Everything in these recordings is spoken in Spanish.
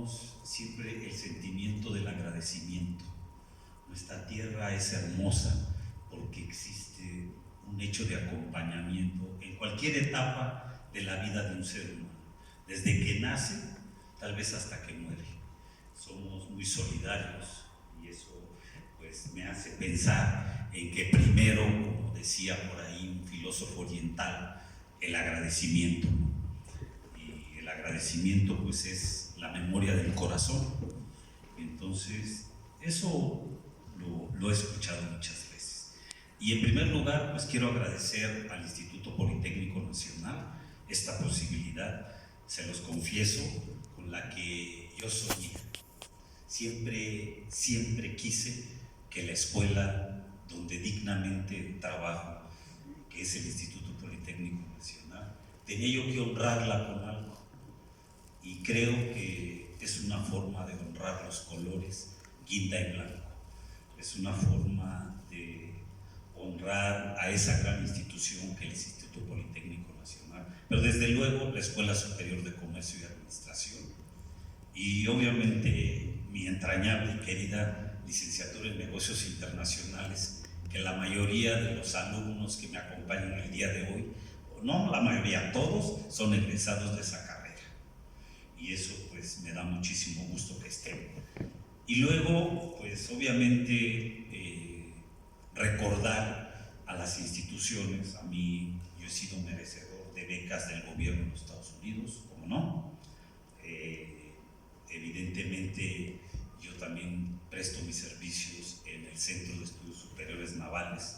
tenemos siempre el sentimiento del agradecimiento. Nuestra tierra es hermosa porque existe un hecho de acompañamiento en cualquier etapa de la vida de un ser humano, desde que nace, tal vez hasta que muere. Somos muy solidarios y eso pues me hace pensar en que primero, como decía por ahí un filósofo oriental, el agradecimiento, ¿no? Y el agradecimiento pues es la memoria del corazón. Entonces eso lo he escuchado muchas veces. Y en primer lugar pues quiero agradecer al Instituto Politécnico Nacional esta posibilidad, se los confieso, con la que yo soñé. Siempre quise que la escuela donde dignamente trabajo, que es el Instituto Politécnico Nacional, tenía yo que honrarla con algo. Y creo que es una forma de honrar los colores guinda y blanco. Es una forma de honrar a esa gran institución que es el Instituto Politécnico Nacional, pero desde luego la Escuela Superior de Comercio y Administración, y obviamente mi entrañable y querida licenciatura en Negocios Internacionales, que la mayoría de los alumnos que me acompañan el día de hoy, no la mayoría, todos son egresados de esa carrera, y eso pues me da muchísimo gusto que estén. Y luego pues obviamente recordar a las instituciones. A mí, yo he sido merecedor de becas del gobierno de los Estados Unidos, ¿cómo no? Evidentemente yo también presto mis servicios en el Centro de Estudios Superiores Navales,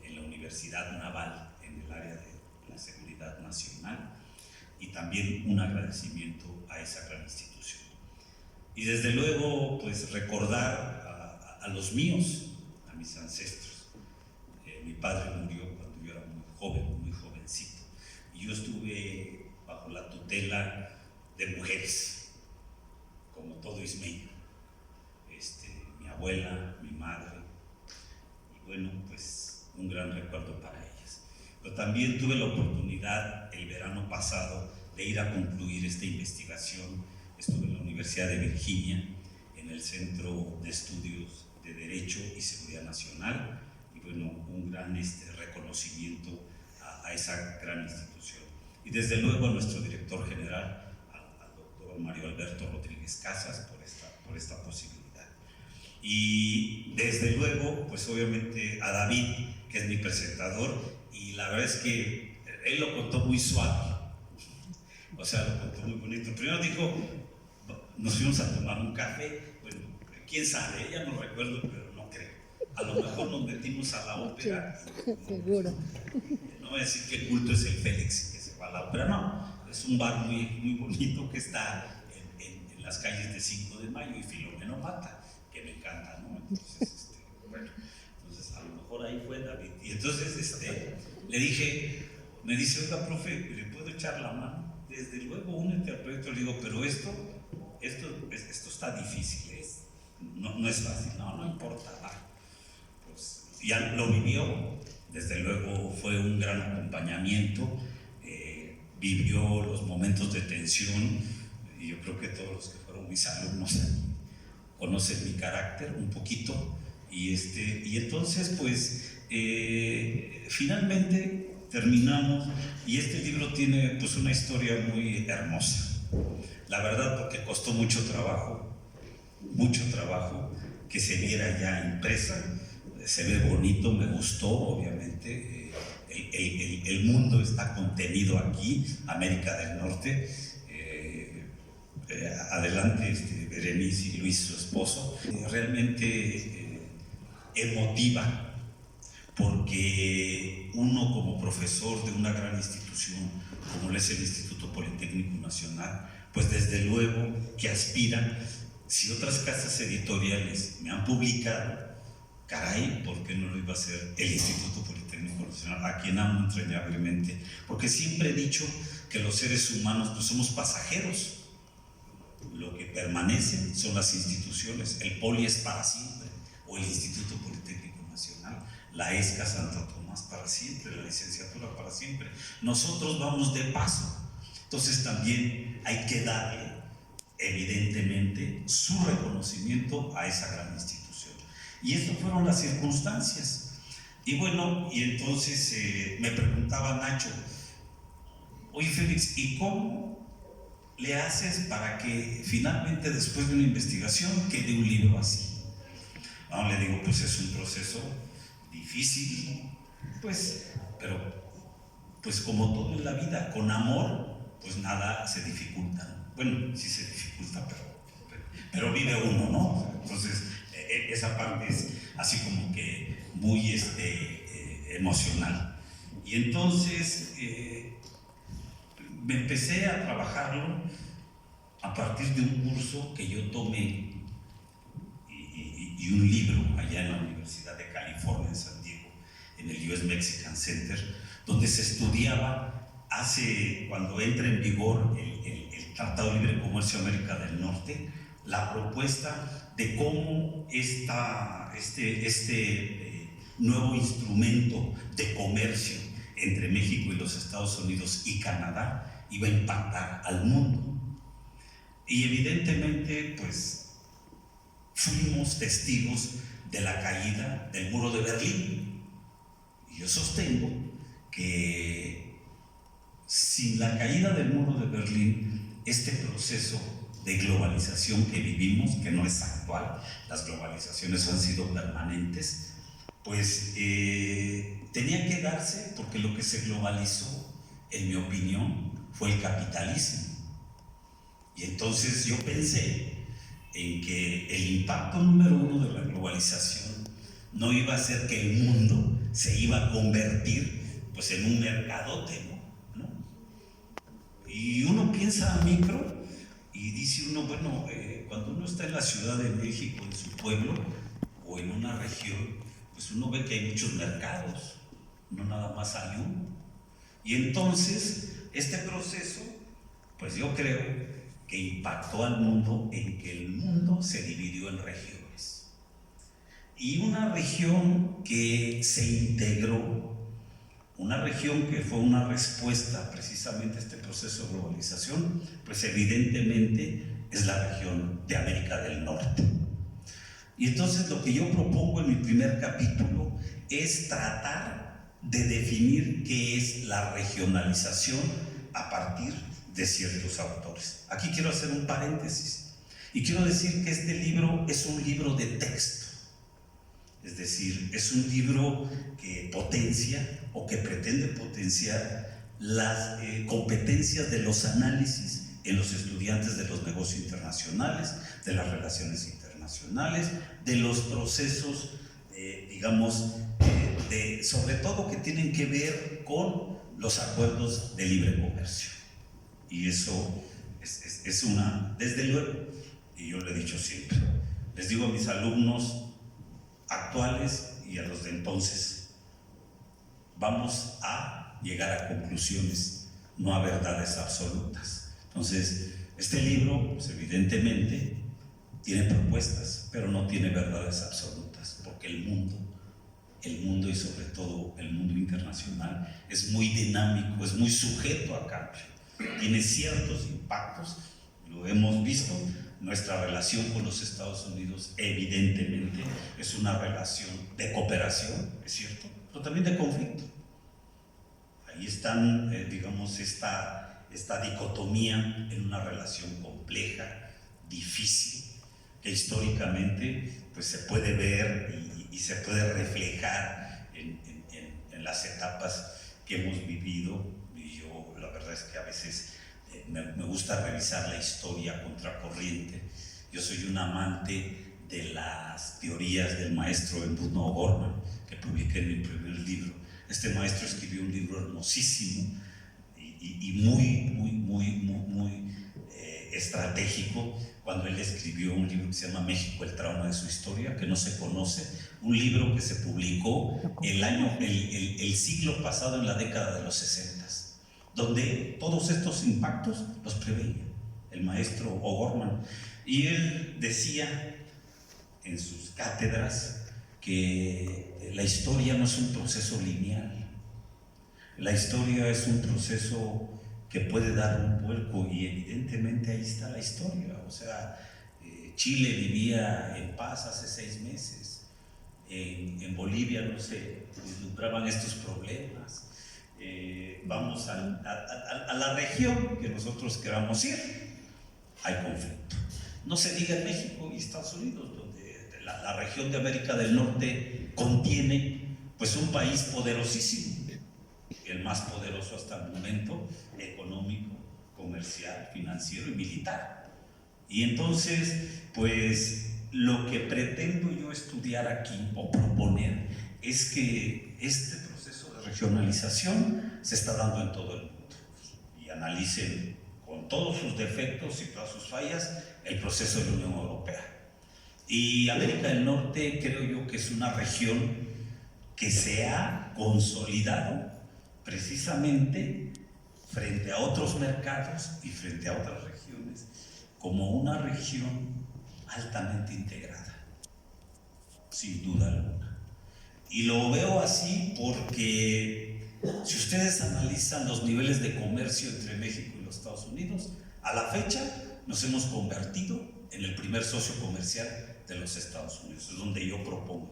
en la Universidad Naval, en el área de la seguridad nacional, y también un agradecimiento a esa gran institución. Y desde luego pues recordar a los míos, a mis ancestros. Mi padre murió cuando yo era muy joven, muy jovencito, y yo estuve bajo la tutela de mujeres, como todo ismeño, mi abuela, mi madre, y bueno, pues un gran recuerdo para ellas. Pero también tuve la oportunidad el verano pasado de ir a concluir esta investigación. Estuve en la Universidad de Virginia, en el Centro de Estudios de Derecho y Seguridad Nacional, y bueno, un gran reconocimiento a esa gran institución. Y desde luego a nuestro director general, al doctor Mario Alberto Rodríguez Casas, por esta posibilidad. Y desde luego, pues obviamente a David, que es mi presentador, y la verdad es que él lo contó muy suave, o sea, lo contó muy bonito. Primero dijo, nos fuimos a tomar un café, bueno, quién sabe, ya no recuerdo, pero no creo. A lo mejor nos metimos a la ópera. Seguro. No voy a decir que el culto es el Félix que se va a la ópera, no. Es un bar muy bonito que está en las calles de 5 de Mayo y Filomeno Mata, que me encanta, ¿no? Entonces, bueno, entonces a lo mejor ahí fue David. Y entonces le dije, me dice, oiga, profe, ¿le puedo echar la mano? Desde luego, únete al proyecto. Le digo, pero esto está difícil, no es fácil. No importa, va. Pues ya lo vivió, desde luego fue un gran acompañamiento, vivió los momentos de tensión, y yo creo que todos los que fueron mis alumnos conocen mi carácter un poquito, y entonces pues finalmente terminamos, y este libro tiene pues una historia muy hermosa, la verdad, porque costó mucho trabajo que se viera ya impresa. Se ve bonito, me gustó, obviamente. El mundo está contenido aquí, América del Norte. Adelante, Berenice y Luis, su esposo. Realmente emotiva, porque uno como profesor de una gran institución, como lo es el Instituto Politécnico Nacional, pues desde luego que aspira. Si otras casas editoriales me han publicado, caray, ¿por qué no lo iba a hacer el Instituto Politécnico Nacional, a quien amo entrañablemente? Porque siempre he dicho que los seres humanos pues somos pasajeros. Lo que permanecen son las instituciones. El Poli es para siempre, o el Instituto Politécnico Nacional, la ESCA Santo Tomás para siempre, la licenciatura para siempre. Nosotros vamos de paso. Entonces también hay que darle evidentemente su reconocimiento a esa gran institución. Y estas fueron las circunstancias. Y bueno, y entonces me preguntaba Nacho, oye Félix, ¿y cómo le haces para que finalmente después de una investigación quede un libro así? No, le digo, pues es un proceso difícil, pues, pero pues como todo en la vida, con amor, pues nada se dificulta. Bueno, sí se dificulta, pero vive uno, ¿no? Entonces, esa parte es así como que muy emocional. Y entonces me empecé a trabajarlo a partir de un curso que yo tomé y un libro allá en la Universidad de California en San Diego, en el US Mexican Center, donde se estudiaba cuando entra en vigor el Tratado de Libre Comercio de América del Norte, la propuesta de cómo este nuevo instrumento de comercio entre México y los Estados Unidos y Canadá iba a impactar al mundo. Y evidentemente, pues, fuimos testigos de la caída del muro de Berlín. Y yo sostengo que sin la caída del muro de Berlín, este proceso de globalización que vivimos, que no es actual, las globalizaciones han sido permanentes, pues tenía que darse porque lo que se globalizó, en mi opinión, fue el capitalismo. Y entonces yo pensé en que el impacto número uno de la globalización no iba a ser que el mundo se iba a convertir pues en un mercadote, ¿no? Y uno piensa a micro y dice uno, bueno, cuando uno está en la Ciudad de México, en su pueblo o en una región, pues uno ve que hay muchos mercados, no nada más hay uno. Y entonces este proceso, pues yo creo que impactó al mundo en que el mundo se dividió en regiones. Y una región que se integró, una región que fue una respuesta precisamente a este proceso de globalización, pues evidentemente es la región de América del Norte. Y entonces lo que yo propongo en mi primer capítulo es tratar de definir qué es la regionalización a partir de ciertos autores. Aquí quiero hacer un paréntesis y quiero decir que este libro es un libro de texto, es decir, es un libro que potencia o que pretende potenciar las competencias de los análisis en los estudiantes de los negocios internacionales, de las relaciones internacionales, de los procesos, sobre todo que tienen que ver con los acuerdos de libre comercio. Y eso es una, desde luego, y yo lo he dicho siempre, les digo a mis alumnos actuales y a los de entonces, vamos a llegar a conclusiones, no a verdades absolutas. Entonces, este libro, pues evidentemente, tiene propuestas, pero no tiene verdades absolutas, porque el mundo y sobre todo el mundo internacional es muy dinámico, es muy sujeto a cambio, tiene ciertos impactos, lo hemos visto. Nuestra relación con los Estados Unidos evidentemente es una relación de cooperación, es cierto, pero también de conflicto. Ahí están, esta dicotomía en una relación compleja, difícil, que históricamente pues, se puede ver y se puede reflejar en las etapas que hemos vivido. Y yo la verdad es que a veces me gusta revisar la historia contracorriente. Yo soy un amante de las teorías del maestro Embudno O'Gorman, que publiqué en mi primer libro. Este maestro escribió un libro hermosísimo y muy estratégico, cuando él escribió un libro que se llama México, el trauma de su historia, que no se conoce, un libro que se publicó el siglo pasado, en la década de los 60, donde todos estos impactos los preveía el maestro O'Gorman. Y él decía en sus cátedras que la historia no es un proceso lineal, la historia es un proceso que puede dar un vuelco, y evidentemente ahí está la historia. O sea, Chile vivía en paz hace 6 meses, en Bolivia no se vislumbraban estos problemas. Vamos a la región que nosotros queramos ir, hay conflicto. No se diga en México y Estados Unidos, donde la región de América del Norte contiene pues un país poderosísimo, el más poderoso hasta el momento, económico, comercial, financiero y militar. Y entonces, pues lo que pretendo yo estudiar aquí o proponer es que este proceso de regionalización se está dando en todo el mundo, y analicen con todos sus defectos y todas sus fallas el proceso de la Unión Europea. Y América del Norte creo yo que es una región que se ha consolidado precisamente frente a otros mercados y frente a otras regiones como una región altamente integrada, sin duda alguna. Y lo veo así porque si ustedes analizan los niveles de comercio entre México y los Estados Unidos, a la fecha nos hemos convertido en el primer socio comercial de los Estados Unidos. Es donde yo propongo,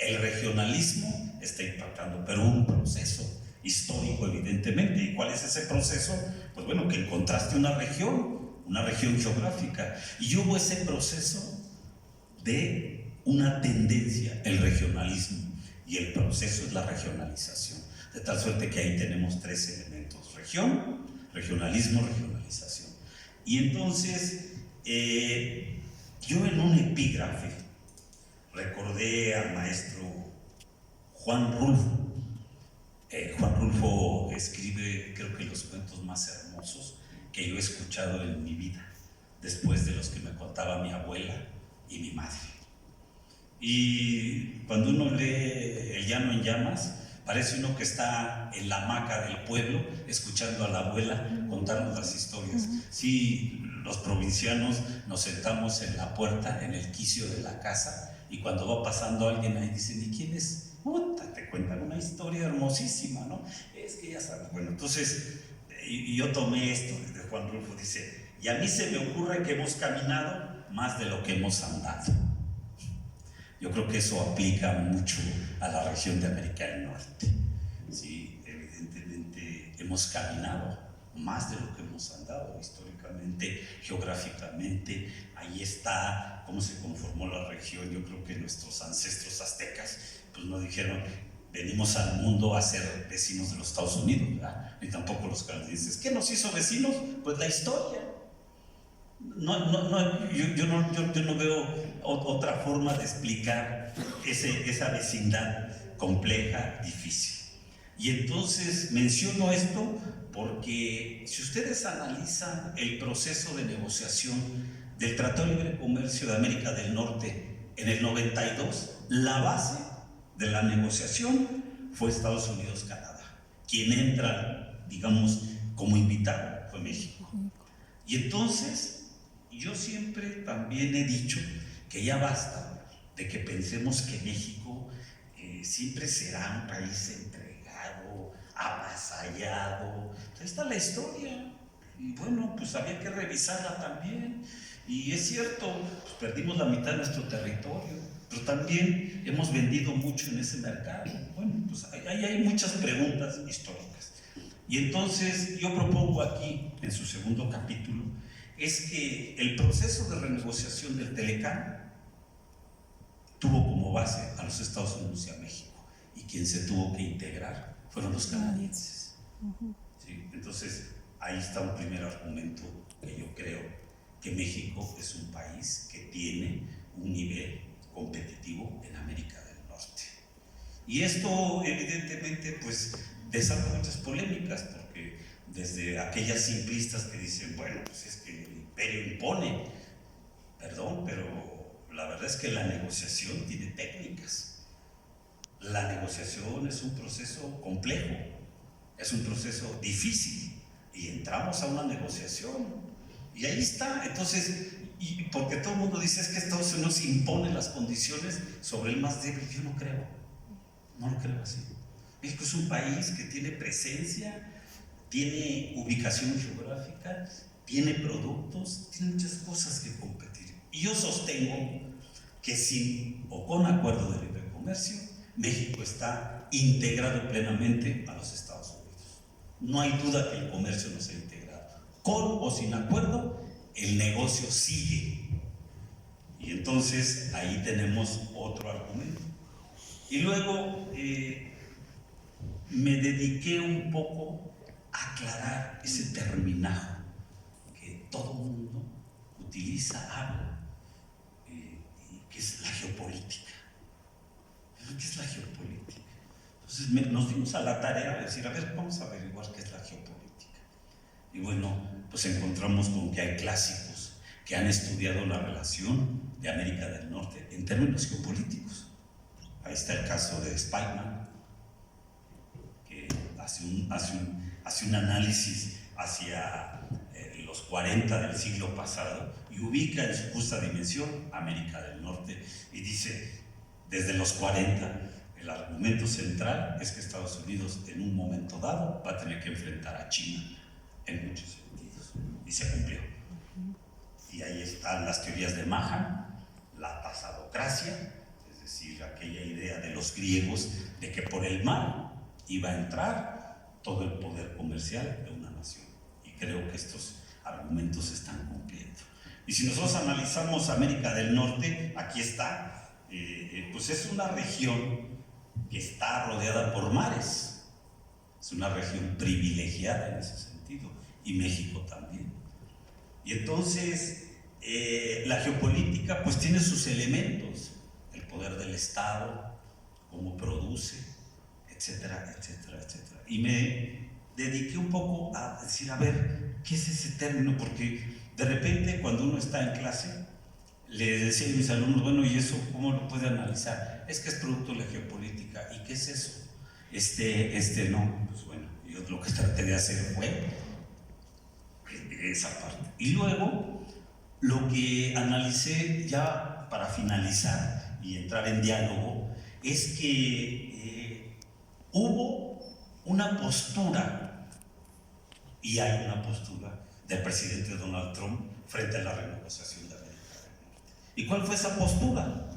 el regionalismo está impactando, pero un proceso histórico evidentemente. ¿Y cuál es ese proceso? Pues bueno, que encontraste una región geográfica, y hubo ese proceso de una tendencia, el regionalismo, y el proceso es la regionalización, de tal suerte que ahí tenemos 3 elementos: región, regionalismo, regionalización. Y entonces yo en un epígrafe recordé al maestro Juan Rulfo. Juan Rulfo escribe, creo que los cuentos más hermosos que yo he escuchado en mi vida, después de los que me contaba mi abuela y mi madre. Y cuando uno lee El llano en llamas, parece uno que está en la hamaca del pueblo escuchando a la abuela contarnos las historias. Sí, los provincianos nos sentamos en la puerta, en el quicio de la casa, y cuando va pasando alguien ahí dicen: ¿y quién es? Te cuentan una historia hermosísima, ¿no? Es que ya sabes. Bueno, entonces, y yo tomé esto de Juan Rulfo, dice: y a mí se me ocurre que hemos caminado más de lo que hemos andado. Yo creo que eso aplica mucho a la región de América del Norte. Sí, evidentemente hemos caminado más de lo que hemos andado históricamente, geográficamente. Ahí está cómo se conformó la región. Yo creo que nuestros ancestros aztecas pues no dijeron: venimos al mundo a ser vecinos de los Estados Unidos, ¿verdad? Ni tampoco los canadienses. ¿Qué nos hizo vecinos? Pues la historia. Yo no veo otra forma de explicar esa vecindad compleja, difícil. Y entonces menciono esto porque si ustedes analizan el proceso de negociación del Tratado de Libre Comercio de América del Norte en el 92, la base de la negociación fue Estados Unidos-Canadá. Quien entra, digamos, como invitado fue México. Y entonces yo siempre también he dicho que ya basta de que pensemos que México siempre será un país entregado, avasallado. Ahí está la historia, y bueno, pues había que revisarla también. Y es cierto, pues perdimos la mitad de nuestro territorio, pero también hemos vendido mucho en ese mercado. Bueno, pues ahí hay muchas preguntas históricas. Y entonces yo propongo aquí, en su segundo capítulo, es que el proceso de renegociación del Telecán tuvo como base a los Estados Unidos y a México, y quien se tuvo que integrar fueron los canadienses. ¿Sí? Entonces ahí está un primer argumento que yo creo que México es un país que tiene un nivel competitivo en América del Norte. Y esto evidentemente pues desata muchas polémicas, porque desde aquellas simplistas que dicen: bueno, pues es que el imperio impone. Perdón, pero la verdad es que la negociación tiene técnicas. La negociación es un proceso complejo, es un proceso difícil, y entramos a una negociación y ahí está. Entonces, y porque todo el mundo dice: es que Estados Unidos impone las condiciones sobre el más débil. Yo no creo, no lo creo así. México es un país que tiene presencia, tiene ubicación geográfica, tiene productos, tiene muchas cosas que competir. Y yo sostengo que sin o con acuerdo de libre comercio, México está integrado plenamente a los Estados Unidos. No hay duda que el comercio no se ha integrado. Con o sin acuerdo, el negocio sigue. Y entonces ahí tenemos otro argumento. Y luego me dediqué un poco a aclarar ese terminajo que todo el mundo utiliza, habla, que es la geopolítica. ¿Qué es la geopolítica? Entonces nos dimos a la tarea de decir, a ver, vamos a averiguar qué es la geopolítica. Y bueno, pues encontramos con que hay clásicos que han estudiado la relación de América del Norte en términos geopolíticos. Ahí está el caso de Spykman, que hace un análisis hacia los 40 del siglo pasado y ubica en su justa dimensión América del Norte y dice, desde los 40, el argumento central es que Estados Unidos en un momento dado va a tener que enfrentar a China en muchos sentidos, y se cumplió. Y ahí están las teorías de Mahan, la tasadocracia, es decir, aquella idea de los griegos de que por el mar iba a entrar todo el poder comercial de una nación. Y creo que estos argumentos se están cumpliendo. Y si nosotros analizamos América del Norte, aquí está, pues es una región que está rodeada por mares. Es una región privilegiada en ese sentido, y México también. Y entonces la geopolítica pues tiene sus elementos, el poder del Estado, cómo produce, etcétera, etcétera, etcétera. Y me dediqué un poco a decir, a ver, ¿qué es ese término? Porque de repente cuando uno está en clase, le decía a mis alumnos, bueno, ¿y eso cómo lo puede analizar? Es que es producto de la geopolítica. ¿Y qué es eso? No, pues bueno, yo lo que traté de hacer fue esa parte. Y luego, lo que analicé ya para finalizar y entrar en diálogo, es que hubo una postura, y hay una postura del presidente Donald Trump frente a la renegociación de América del Norte. ¿Y cuál fue esa postura?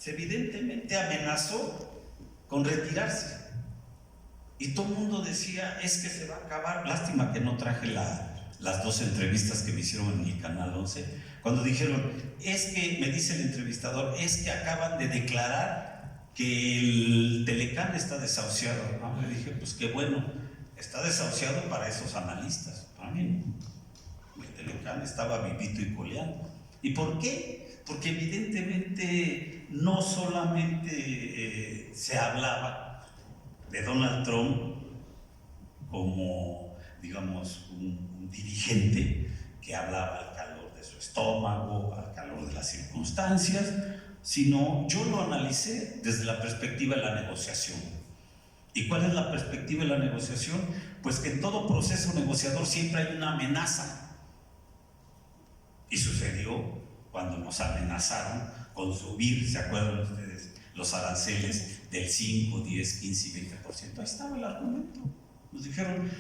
Evidentemente amenazó con retirarse. Y todo el mundo decía, es que se va a acabar. Lástima que no traje las dos entrevistas que me hicieron en el Canal 11, cuando dijeron, es que, me dice el entrevistador, es que acaban de declarar que el Telecán está desahuciado. ¿No? Le dije, pues qué bueno, está desahuciado para esos analistas, para mí no. El Telecán estaba vivito y coleando. ¿Y por qué? Porque evidentemente no solamente se hablaba de Donald Trump como, digamos, un dirigente que hablaba al calor de su estómago, al calor de las circunstancias, sino yo lo analicé desde la perspectiva de la negociación. ¿Y cuál es la perspectiva de la negociación? Pues que en todo proceso negociador siempre hay una amenaza. Y sucedió cuando nos amenazaron con subir, ¿se acuerdan ustedes? Los aranceles del 5, 10, 15 y 20%. Ahí estaba el argumento. Nos dijeron,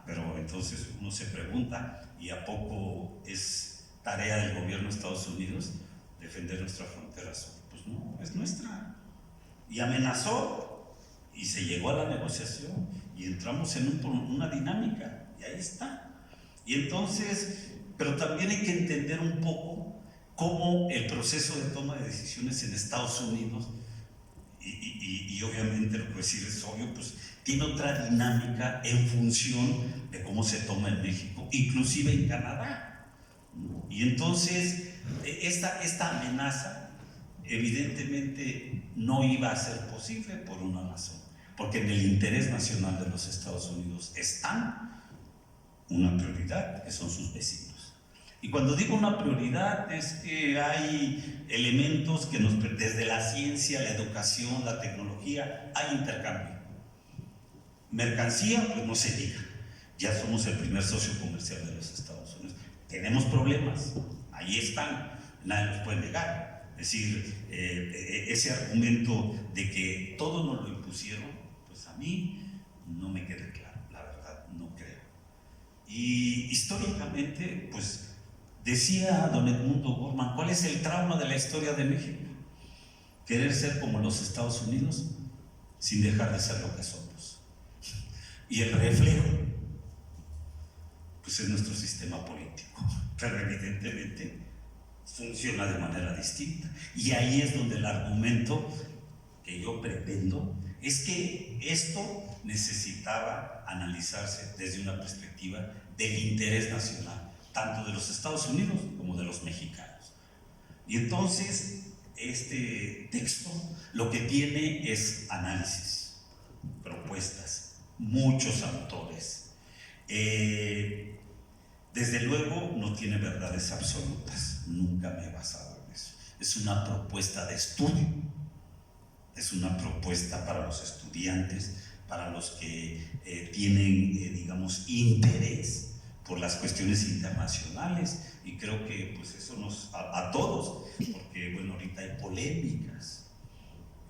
pero entonces uno se pregunta, ¿y a poco es tarea del gobierno de Estados Unidos defender nuestra frontera sur? Pues no, es nuestra. Y amenazó, y se llegó a la negociación, y entramos en una dinámica, y ahí está. Y entonces, pero también hay que entender un poco cómo el proceso de toma de decisiones en Estados Unidos, y obviamente lo que decir es obvio, pues tiene otra dinámica en función de cómo se toma en México, inclusive en Canadá. Y entonces, esta amenaza evidentemente no iba a ser posible por una razón, porque en el interés nacional de los Estados Unidos está una prioridad, que son sus vecinos. Y cuando digo una prioridad es que hay elementos que desde la ciencia, la educación, la tecnología, hay intercambio. Mercancía, pues no se diga, ya somos el primer socio comercial de los Estados Unidos. Tenemos problemas, ahí están, nadie los puede negar. Es decir, ese argumento de que todo nos lo impusieron, pues a mí no me queda claro, la verdad, Y históricamente, pues, decía don Edmundo Gorman, ¿cuál es el trauma de la historia de México? Querer ser como los Estados Unidos sin dejar de ser lo que somos. Y el reflejo, pues es nuestro sistema político, pero evidentemente funciona de manera distinta. Y ahí es donde el argumento que yo pretendo es que esto necesitaba analizarse desde una perspectiva del interés nacional, tanto de los Estados Unidos como de los mexicanos. Y entonces este texto lo que tiene es análisis, propuestas, muchos autores. Desde luego no tiene verdades absolutas, nunca me he basado en eso. Es una propuesta de estudio, es una propuesta para los estudiantes, para los que tienen, digamos, interés por las cuestiones internacionales, y creo que pues eso nos, a todos, porque bueno, ahorita hay polémicas,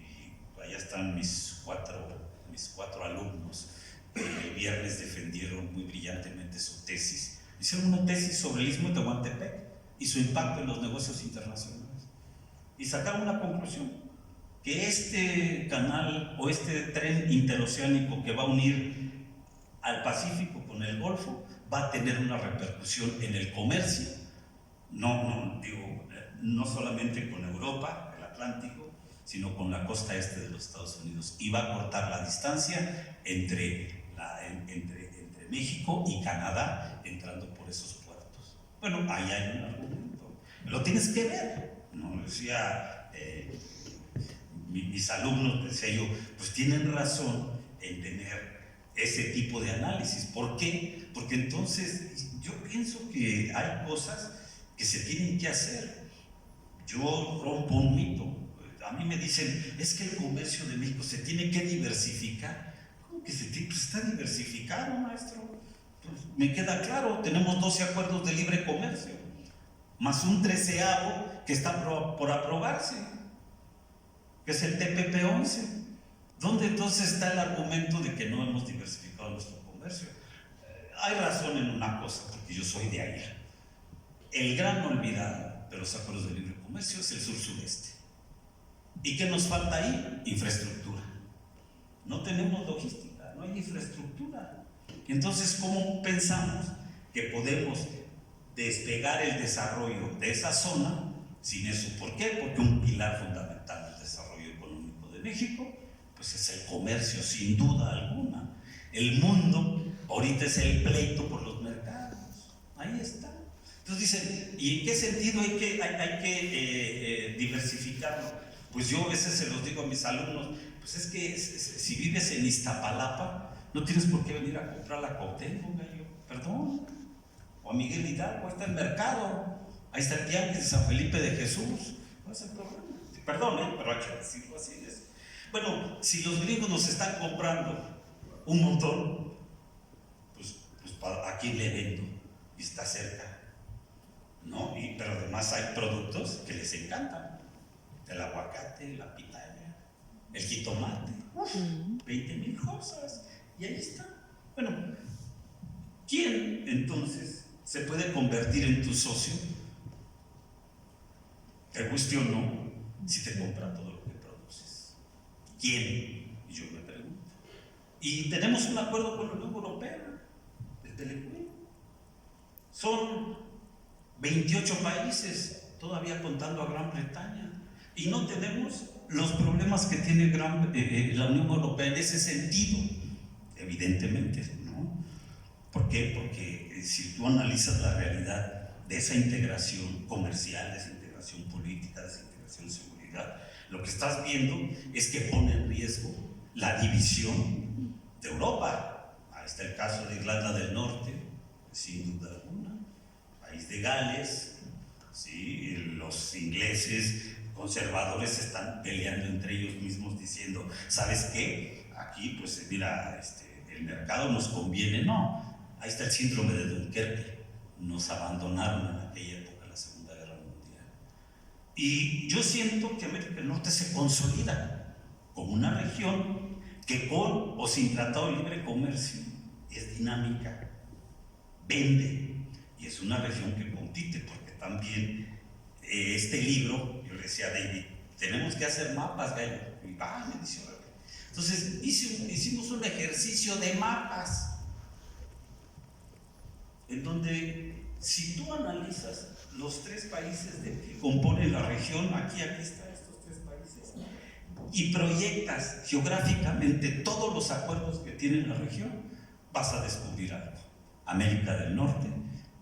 y allá están mis cuatro alumnos, que el viernes defendieron muy brillantemente su tesis. Hicieron una tesis sobre el Istmo de Tehuantepec y su impacto en los negocios internacionales, y sacaron una conclusión: que este canal o este tren interoceánico que va a unir al Pacífico con el Golfo va a tener una repercusión en el comercio, no solamente con Europa, el Atlántico, sino con la costa este de los Estados Unidos, y va a cortar la distancia entre México y Canadá, entrando por esos puertos. Bueno, ahí hay un argumento, lo tienes que ver, ¿no? Decía mis alumnos, decía yo, pues tienen razón en tener ese tipo de análisis. ¿Por qué? Porque entonces yo pienso que hay cosas que se tienen que hacer. Yo rompo un mito. A mí me dicen, es que el comercio de México se tiene que diversificar. ¿Cómo que pues está diversificado, maestro? Pues me queda claro, tenemos 12 acuerdos de libre comercio, más un 13º que está por aprobarse, que es el TPP-11. ¿Dónde entonces está el argumento de que no hemos diversificado nuestro comercio? Hay razón en una cosa, porque yo soy de allá. El gran olvidado de los acuerdos de libre comercio es el sur-sureste. ¿Y qué nos falta ahí? Infraestructura. No tenemos logística, no hay infraestructura. Entonces, ¿cómo pensamos que podemos despegar el desarrollo de esa zona sin eso? ¿Por qué? Porque un pilar fundamental del desarrollo económico de México pues es el comercio, sin duda alguna. El mundo ahorita es el pleito por los mercados, ahí está. Entonces dicen, ¿y en qué sentido hay que diversificarlo? Pues yo a veces se los digo a mis alumnos, pues es que si vives en Iztapalapa, no tienes por qué venir a comprar la Cuauhtémoc, perdón, o a Miguel Hidalgo, ahí está el mercado, ahí está el tianguis de San Felipe de Jesús, no es el problema. Perdón, pero hay que decirlo así. Bueno, si los gringos nos están comprando un montón, pues ¿a quién le vendo? Y está cerca, ¿no? Pero además hay productos que les encantan: el aguacate, la pitaya, el jitomate, 20,000 cosas, y ahí está. Bueno, ¿quién entonces se puede convertir en tu socio? Te guste o no, si te compra todo lo que produces. ¿Quién? Y yo me pregunto. Y tenemos un acuerdo con la Unión Europea de Telecuid. Son 28 países, todavía contando a Gran Bretaña, y no tenemos los problemas que tiene la Unión Europea en ese sentido, evidentemente, ¿no? ¿Por qué? Porque si tú analizas la realidad de esa integración comercial, de esa integración política, de esa integración de seguridad, lo que estás viendo es que pone en riesgo la división de Europa. Ahí está el caso de Irlanda del Norte, sin duda alguna, país de Gales, ¿sí? Los ingleses conservadores están peleando entre ellos mismos diciendo, ¿sabes qué? Aquí pues mira, el mercado nos conviene. No, ahí está el síndrome de Dunkerque, nos abandonaron en aquella época, la Segunda Guerra Mundial. Y yo siento que América del Norte se consolida como una región que con o sin tratado de libre comercio es dinámica, vende, y es una región que compite, porque también este libro, yo le decía a David, tenemos que hacer mapas, gallo, y va, me dice, entonces hicimos un ejercicio de mapas, en donde si tú analizas los 3 países que componen la región, aquí están estos 3 países, y proyectas geográficamente todos los acuerdos que tiene la región, vas a descubrir algo. América del Norte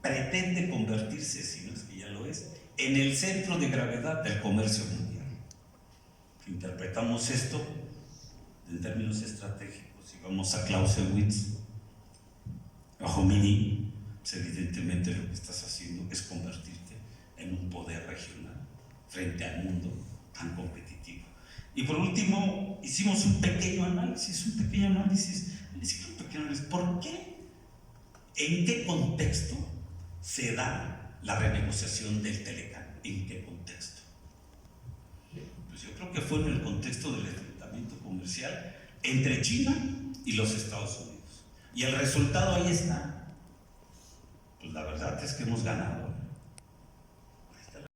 pretende convertirse, si no es que ya lo es, en el centro de gravedad del comercio mundial. Interpretamos esto en términos estratégicos y vamos a Clausewitz, a Jomini, pues evidentemente lo que estás haciendo es convertirte en un poder regional frente al mundo tan competitivo. Y por último, hicimos un pequeño análisis, ¿por qué? ¿En qué contexto se da la renegociación del Telecán? ¿En qué contexto? Pues yo creo que fue en el contexto del enfrentamiento comercial entre China y los Estados Unidos. Y el resultado ahí está. Pues la verdad es que hemos ganado.